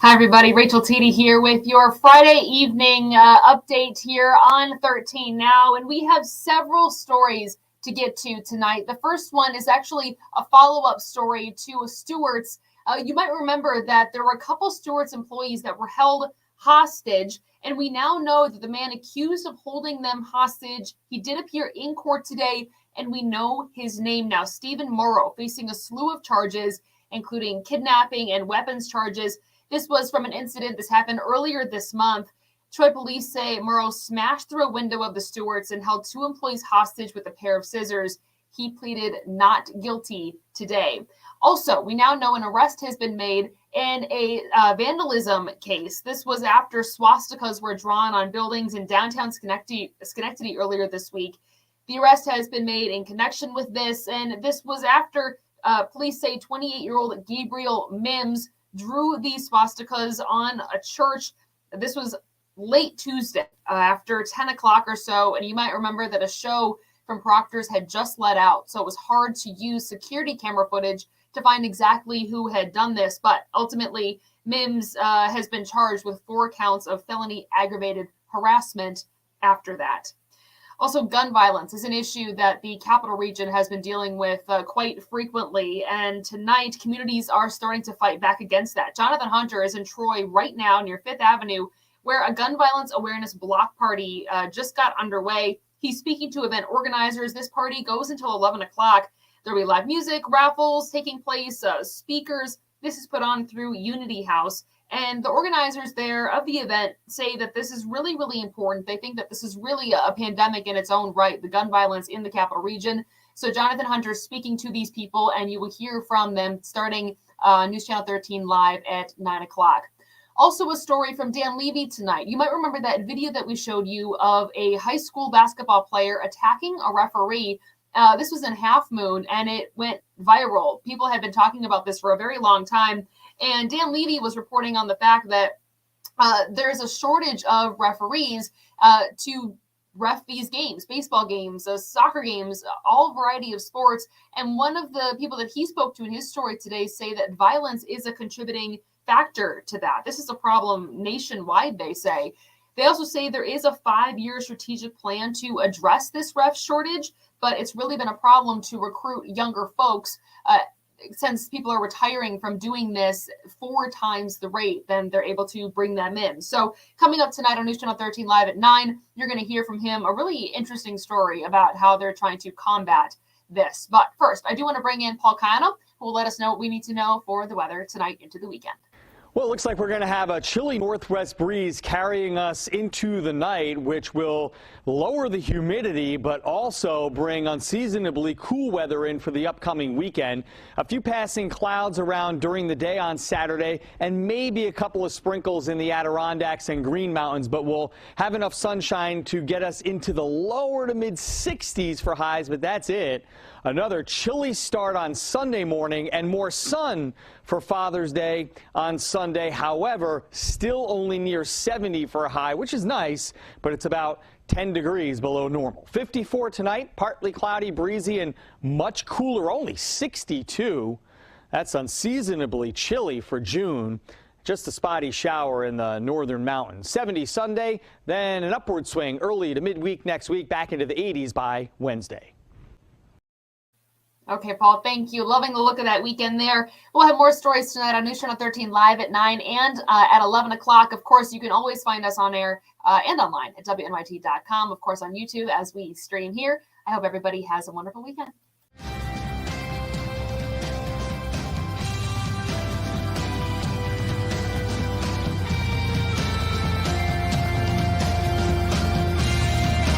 Hi, everybody. Rachel Tiede here with your Friday evening update here on 13 Now. And we have several stories to get to tonight. The first one is actually a follow-up story to Stewart's. You might remember that there were a couple Stewart's employees that were held hostage. And we now know that the man accused of holding them hostage, he did appear in court today. And we know his name now, Stephen Morrow, facing a slew of charges, including kidnapping and weapons charges. This was from an incident. This happened earlier this month. Troy police say Morrow smashed through a window of the Stewarts and held two employees hostage with a pair of scissors. He pleaded not guilty today. Also, we now know an arrest has been made in a vandalism case. This was after swastikas were drawn on buildings in downtown Schenectady earlier this week. The arrest has been made in connection with this, and this was after police say 28-year-old Gabriel Mims drew these swastikas on a church. This was late Tuesday after 10 o'clock or so. And you might remember that a show from Proctor's had just let out. So it was hard to use security camera footage to find exactly who had done this. But ultimately, Mims has been charged with 4 counts of felony aggravated harassment after that. Also, gun violence is an issue that the Capital Region has been dealing with quite frequently. And tonight, communities are starting to fight back against that. Jonathan Hunter is in Troy right now near 5th Avenue, where a gun violence awareness block party just got underway. He's speaking to event organizers. This party goes until 11 o'clock. There will be live music, raffles taking place, speakers. This is put on through Unity House. And the organizers there of the event say that this is really, really important. They think that this is really a pandemic in its own right, the gun violence in the Capital Region. So Jonathan Hunter is speaking to these people, and you will hear from them starting News Channel 13 live at 9 o'clock. Also, a story from Dan Levy tonight. You might remember that video that we showed you of a high school basketball player attacking a referee. This was in Half Moon, and it went viral. People have been talking about this for a very long time. And Dan Levy was reporting on the fact that there's a shortage of referees to ref these games, baseball games, soccer games, all variety of sports. And one of the people that he spoke to in his story today say that violence is a contributing factor to that. This is a problem nationwide, they say. They also say there is a 5-year strategic plan to address this ref shortage, but it's really been a problem to recruit younger folks since people are retiring from doing this 4 times the rate, then they're able to bring them in. So coming up tonight on News Channel 13 live at 9, you're going to hear from him a really interesting story about how they're trying to combat this. But first, I do want to bring in Paul Cayano, who will let us know what we need to know for the weather tonight into the weekend. Well, it looks like we're going to have a chilly northwest breeze carrying us into the night, which will lower the humidity, but also bring unseasonably cool weather in for the upcoming weekend. A few passing clouds around during the day on Saturday, and maybe a couple of sprinkles in the Adirondacks and Green Mountains, but we'll have enough sunshine to get us into the lower to mid 60s for highs, but that's it. Another chilly start on Sunday morning and more sun for Father's Day on Sunday. However, still only near 70 for a high, which is nice, but it's about 10 degrees below normal. 54 tonight, partly cloudy, breezy, and much cooler, only 62. That's unseasonably chilly for June. Just a spotty shower in the northern mountains. 70 Sunday, then an upward swing early to midweek next week, back into the 80s by Wednesday. Okay, Paul, thank you. Loving the look of that weekend there. We'll have more stories tonight on News Channel 13 live at 9 and at 11 o'clock. Of course, you can always find us on air and online at WNYT.com. Of course, on YouTube as we stream here. I hope everybody has a wonderful weekend.